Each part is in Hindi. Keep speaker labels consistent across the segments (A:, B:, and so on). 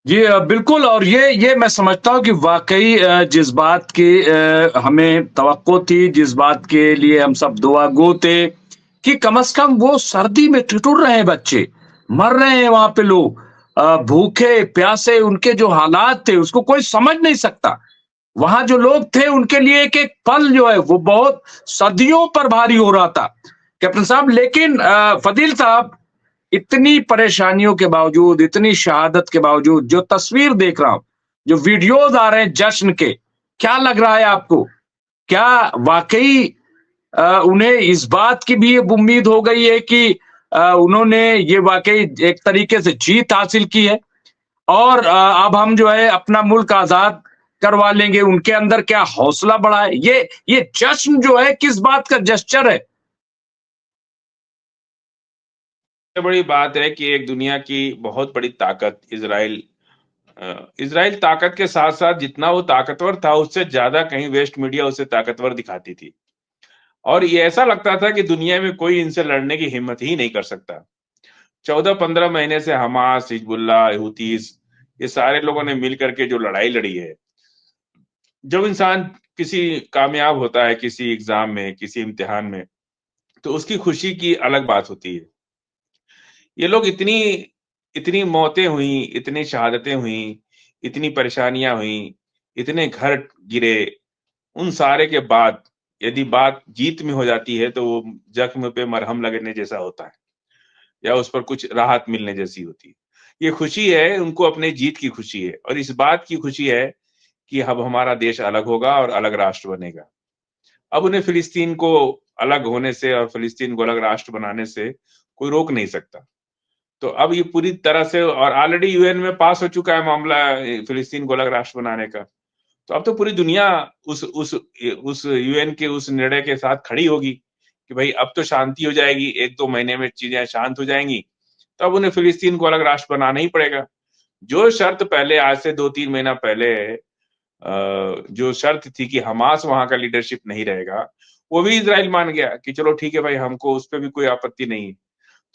A: जी बिल्कुल। और ये मैं समझता हूँ कि वाक़ई जिस बात की हमें तवक्को थी, जिस बात के लिए हम सब दुआ गो थे, कि कम से कम वो सर्दी में ठिठुर रहे हैं बच्चे, मर रहे हैं वहाँ पे लोग, भूखे, प्यासे, उनके जो हालात थे उसको कोई समझ नहीं सकता। वहाँ जो लोग थे उनके लिए एक-एक पल जो है वो बहुत सदियों पर भारी हो रहा था। कैप्टन साहब, लेकिन फ़दील साहब, इतनी परेशानियों के बावजूद, इतनी शहादत के बावजूद, जो तस्वीर देख रहा हूँ, जो वीडियोज़ आ रहे हैं जश्न के, क्या लग रहा है आपको? क्या वाक़ई उन्हें इस बात की भी अब उम्मीद हो गई है कि उन्होंने ये वाक़ई एक तरीके से जीत हासिल की है और अब हम जो है अपना मुल्क आज़ाद करवा लेंगे, उनके अंदर क्या हौसला बढ़ा है? ये जश्न जो है किस बात का जेस्चर है?
B: सबसे बड़ी बात है कि एक दुनिया की बहुत बड़ी ताकत इज़राइल, इज़राइल ताकत के साथ-साथ जितना वो ताकतवर था, उससे ज़्यादा कहीं वेस्ट मीडिया उसे ताकतवर दिखाती थी। और ये ऐसा लगता था कि दुनिया में कोई इनसे लड़ने की हिम्मत ही नहीं कर सकता। 14-15 महीने से हमास, हिज़्बुल्लाह, हूतीज़, ये सारे लोगों ने मिल कर के जो लड़ाई लड़ी है, जब इंसान किसी कामयाब होता है किसी एग्ज़ाम में, किसी इम्तिहान में, तो उसकी खुशी की अलग बात होती है। ये लोग इतनी इतनी मौतें हुई, इतनी शहादतें हुई, इतनी परेशानियाँ हुई, इतने घर गिरे, उन सारे के बाद यदि बात जीत में हो जाती है, तो वो ज़ख्म पे मरहम लगने जैसा होता है या उस पर कुछ राहत मिलने जैसी होती है। ये खुशी है, उनको अपने जीत की खुशी है और इस बात की खुशी है कि अब हमारा देश अलग होगा और अलग राष्ट्र बनेगा। अब उन्हें फ़िलिस्तीन को अलग होने से और फ़िलिस्तीन को अलग राष्ट्र बनाने से कोई रोक नहीं सकता। तो अब ये पूरी तरह से और ऑलरेडी यूएन में पास हो चुका है मामला फ़िलिस्तीन को अलग राष्ट्र बनाने का। तो अब तो पूरी दुनिया उस यूएन के उस निर्णय के साथ खड़ी होगी कि भई अब तो शांति हो जाएगी, 1-2 महीने में चीज़ें शांत हो जाएँगी, तब उन्हें फ़िलिस्तीन को अलग राष्ट्र बनाना ही पड़ेगा। जो शर्त पहले आज से 2-3 महीना पहले जो शर्त थी कि हमास वहाँ का लीडरशिप नहीं रहेगा, वो भी इज़राइल मान गया कि चलो ठीक है भाई हमको उस पे भी कोई आपत्ति नहीं है।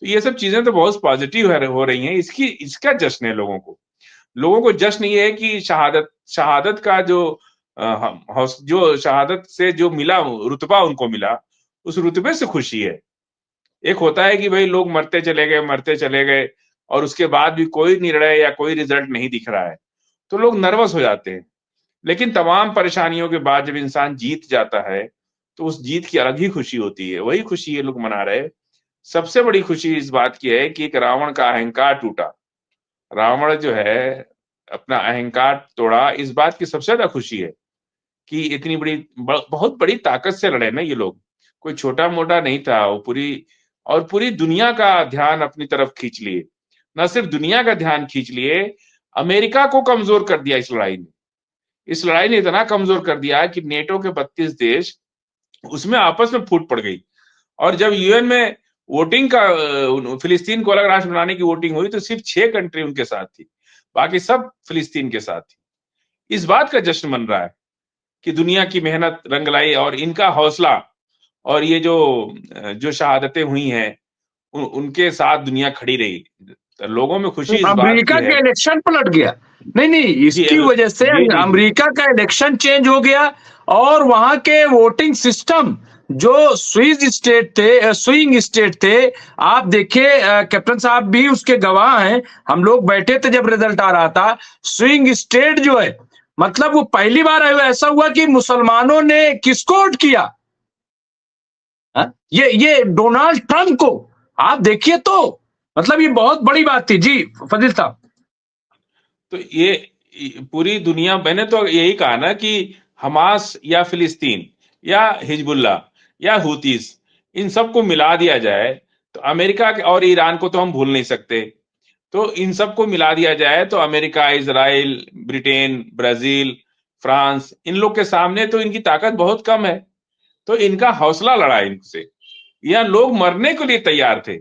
B: तो ये सब चीज़ें तो बहुत पॉज़िटिव हो रही हैं, इसका जश्न है लोगों को। लोगों को जश्न ये है कि शहादत शहादत का जो हम हौस जो शहादत से जो मिला रुतबा उनको मिला, उस रुतबे से खुशी है। एक होता है कि भई लोग मरते चले गए और उसके बाद भी कोई निर्णय या कोई रिज़ल्ट नहीं दिख रहा है, तो लोग नर्वस हो जाते हैं। लेकिन तमाम परेशानियों के बाद जब इंसान जीत जाता है, तो उस जीत की अलग ही खुशी होती है, वही खुशी ये लोग मना रहे हैं। सबसे बड़ी खुशी इस बात की है कि एक रावण का अहंकार टूटा। रावण जो है, अपना अहंकार तोड़ा, इस बात की सबसे ज़्यादा खुशी है कि इतनी बड़ी बहुत बड़ी ताकत से लड़े ना ये लोग। कोई छोटा-मोटा नहीं था, वो पूरी दुनिया का ध्यान अपनी तरफ खींच लिए। ना सिर्फ दुनिया का ध्यान खींच लिए, अमेरिका को कमज़ोर कर दिया इस लड़ाई ने। इस लड़ाई ने इतना कमज़ोर कर दिया कि नेटो के 32 देश उसमें आपस में फूट पड़ गई और जब यूएन में वोटिंग का फिलिस्तीन को अलग राष्ट्र बनाने की वोटिंग हुई तो सिर्फ 6 कंट्री उनके साथ थी। बाकी सब फिलिस्तीन के साथ थी। इस बात का जश्न मन रहा है कि दुनिया की मेहनत रंग लाई और इनका हौसला और ये जो शहादतें हुई हैं, उनके साथ दुनिया खड़ी रही। तो लोगों में खुशी इस बात की
A: अमेरिका
B: है।
A: का इलेक्शन पलट गया। नहीं, नहीं,
B: जी,
A: इसकी वजह से
B: जी, जी, जी।
A: अमेरिका का इलेक्शन चेंज हो गया और वहाँ के वोटिंग सिस्टम जो स्विंग स्टेट थे, आप देखिए कैप्टन साहब भी उसके गवाह हैं, हम लोग बैठे थे जब रिजल्ट आ रहा था, स्विंग स्टेट जो है, मतलब वो पहली बार ऐसा हुआ कि मुसलमानों ने किसको वोट किया? हाँ? ये डोनाल्ड ट्रंप को। आप देखिए तो, मतलब ये बहुत बड़ी बात थी। जी, फजील साहब।
B: तो पूरी दुनिया मैंने तो यही कहा ना कि हमास या फिलिस्तीन या हिजबुल्लाह या हूतीस इन सबको मिला दिया जाए तो अमेरिका और ईरान को तो हम भूल नहीं सकते। तो इन सबको मिला दिया जाए तो America, Israel, Britain, Brazil, France in लोग के सामने तो इनकी ताकत बहुत कम है। तो इनका हौसला लड़ा इनसे। यहाँ लोग मरने के लिए तैयार थे।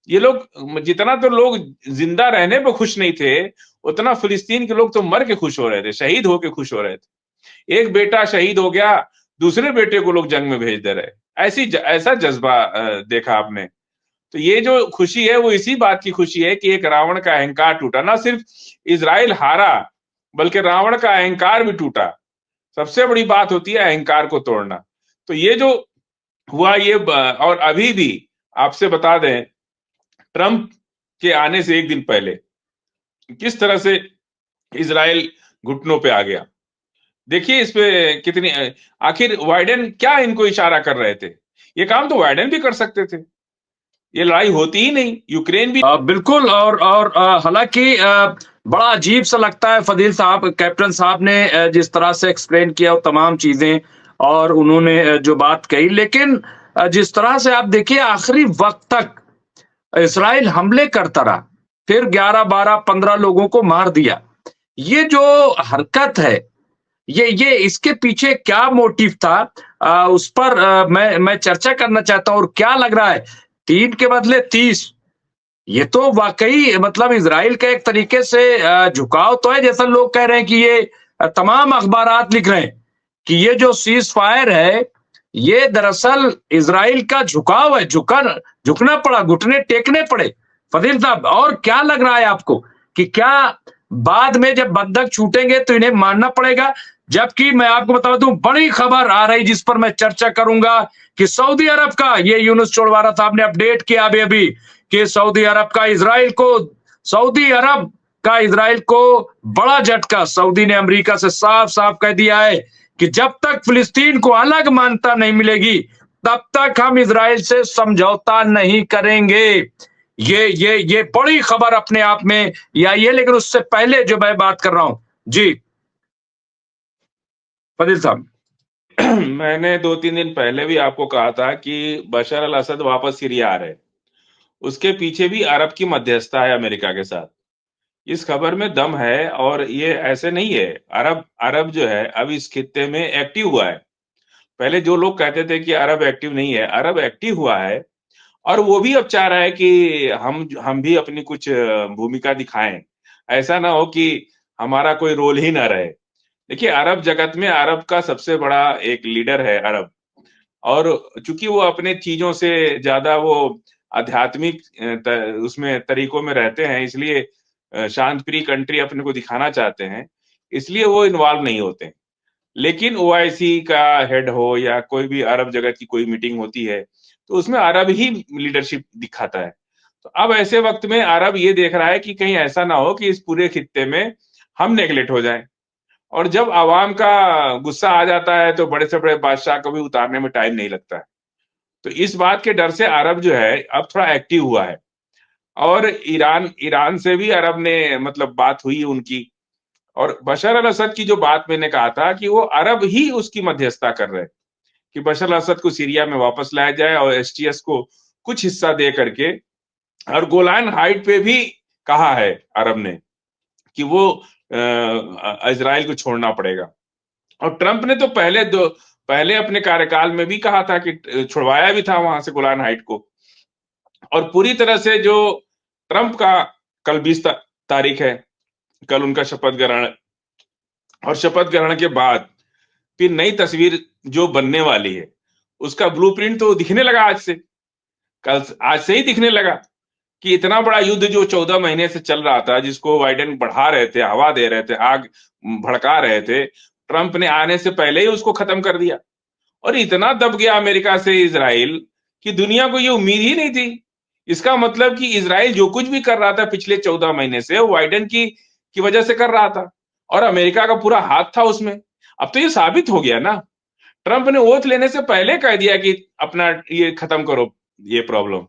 B: ये लोग जितना तो लोग जिंदा रहने पर खुश नहीं थे, उतना फिलिस्तीन के लोग तो मर के खुश हो रहे थे, शहीद होके खुश हो रहे थे। एक बेटा शहीद हो गया, दूसरे बेटे को लोग जंग में भेज दे रहे। ऐसा जज्बा देखा आपने। तो ये जो खुशी है वो इसी बात की खुशी है कि एक रावण का अहंकार टूटा। ना सिर्फ इजराइल हारा, बल्कि रावण का अहंकार भी टूटा। सबसे बड़ी बात होती है अहंकार को तोड़ना। तो ये जो हुआ और अभी भी आपसे बता दें, ट्रंप के आने से एक दिन पहले किस तरह से इजराइल घुटनों पे आ गया। देखिए इस पे कितनी आखिर बाइडेन क्या इनको इशारा कर रहे थे? ये काम तो बाइडेन भी कर सकते थे। ये लड़ाई होती ही नहीं, यूक्रेन भी
A: बिल्कुल। और हालांकि बड़ा अजीब सा लगता है फदील साहब, कैप्टन साहब ने जिस तरह से एक्सप्लेन किया वो तमाम चीजें, और उन्होंने जो बात कही, लेकिन जिस तरह से आप देखिए आखिरी वक्त तक इसराइल हमले करता रहा, फिर 11, 12, 15 लोगों को मार दिया। ये जो हरकत है, ये इसके पीछे क्या मोटिव था, उस पर मैं चर्चा करना चाहता हूं। और क्या लग रहा है 3 के बदले 30, ये तो वाकई मतलब इजराइल का एक तरीके से झुकाव तो है। जैसा लोग कह रहे हैं कि ये तमाम अखबारात लिख रहे हैं कि ये जो सीज फायर है, ये दरअसल इजराइल का झुकाव है, झुकना पड़ा, घुटने टेकने पड़े। फदील साहब, और क्या लग रहा है आपको कि क्या बाद में जब बंधक छूटेंगे तो इन्हें मानना पड़ेगा? जबकि मैं आपको बता दूं, बड़ी खबर आ रही जिस पर मैं चर्चा करूंगा कि सऊदी अरब का, ये यूनुस चौड़वारा साहब ने अपडेट किया अभी अभी कि सऊदी अरब का इजराइल को बड़ा झटका। सऊदी ने अमेरिका से साफ साफ कह दिया है कि जब तक फिलिस्तीन को अलग मान्यता नहीं मिलेगी तब तक हम इजराइल से समझौता नहीं करेंगे। ये बड़ी खबर अपने आप में आई है। लेकिन उससे पहले जो मैं बात कर रहा हूं, जी फदील साहब।
B: मैंने 2-3 दिन पहले भी आपको कहा था कि बशर अल असद वापस सीरिया आ रहे। उसके पीछे भी अरब की मध्यस्थता है अमेरिका के साथ। इस खबर में दम है और ये ऐसे नहीं है। अरब जो है अब इस खित्ते में एक्टिव हुआ है। पहले जो लोग कहते थे कि अरब एक्टिव नहीं है, अरब एक्टिव हुआ है और वो भी अब चाह रहा है कि हम भी अपनी कुछ भूमिका दिखाएं। ऐसा ना हो कि हमारा कोई रोल ही ना रहे। देखिए अरब जगत में अरब का सबसे बड़ा एक लीडर है अरब, और चूंकि वो अपने चीजों से ज्यादा वो आध्यात्मिक उसमें तरीकों में रहते हैं, इसलिए शांत प्रिय कंट्री अपने को दिखाना चाहते हैं, इसलिए वो इन्वॉल्व नहीं होते। लेकिन ओआईसी का हेड हो या कोई भी अरब जगत की कोई मीटिंग होती है तो उसमें अरब ही लीडरशिप दिखाता है। तो अब ऐसे वक्त में अरब ये देख रहा है कि कहीं ऐसा ना हो कि इस पूरे खित्ते में हम नेगलेक्ट हो जाएं। और जब आवाम का गुस्सा आ जाता है तो बड़े से बड़े बादशाह को भी उतारने में टाइम नहीं लगता है। तो इस बात के डर से अरब जो है अब थोड़ा एक्टिव हुआ है। और ईरान से भी अरब ने मतलब बात हुई उनकी। और बशर अल असद की जो बात मैंने कहा था कि वो अरब ही उसकी मध्यस्थता कर रहे हैं कि बशर अल असद को सीरिया में वापस लाया जाए और एसटीएस को कुछ हिस्सा दे करके। और गोलान हाइट पे भी कहा है अरब ने कि वो इजराइल को छोड़ना पड़ेगा। और ट्रंप ने तो पहले अपने कार्यकाल में भी कहा था कि छुड़वाया भी था वहां से गोलान हाइट को। और पूरी तरह से जो ट्रंप का कल 20 तारीख है, कल उनका शपथ ग्रहण, और शपथ ग्रहण के बाद फिर नई तस्वीर जो बनने वाली है उसका ब्लूप्रिंट तो दिखने लगा आज से ही दिखने लगा कि इतना बड़ा युद्ध जो 14 महीने से चल रहा था, जिसको बाइडेन बढ़ा रहे थे, हवा दे रहे थे, आग भड़का रहे थे, ट्रंप ने आने से पहले ही उसको खत्म कर दिया। और इतना दब गया अमेरिका से इजराइल कि दुनिया को ये उम्मीद ही नहीं थी। इसका मतलब कि इजराइल जो कुछ भी कर रहा था पिछले 14 महीने से वो बाइडेन की वजह से कर रहा था और अमेरिका का पूरा हाथ था उसमें। अब तो ये साबित हो गया ना। ट्रंप ने ओथ लेने से पहले कह दिया कि अपना ये खत्म करो ये प्रॉब्लम।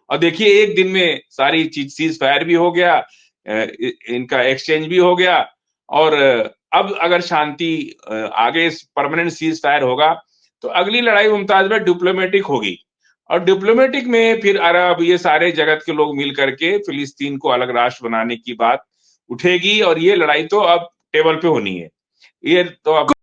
B: और देखिए एक दिन में सारी चीज सीज फायर भी हो गया, इनका एक्सचेंज भी हो गया। और अब अगर शांति आगे परमानेंट सीज फायर होगा तो अगली लड़ाई मुमताज में डिप्लोमेटिक होगी। और डिप्लोमेटिक में फिर अरब ये सारे जगत के लोग मिल करके फिलिस्तीन को अलग राष्ट्र बनाने की बात उठेगी और ये लड़ाई तो अब टेबल पे होनी है। ये तो अब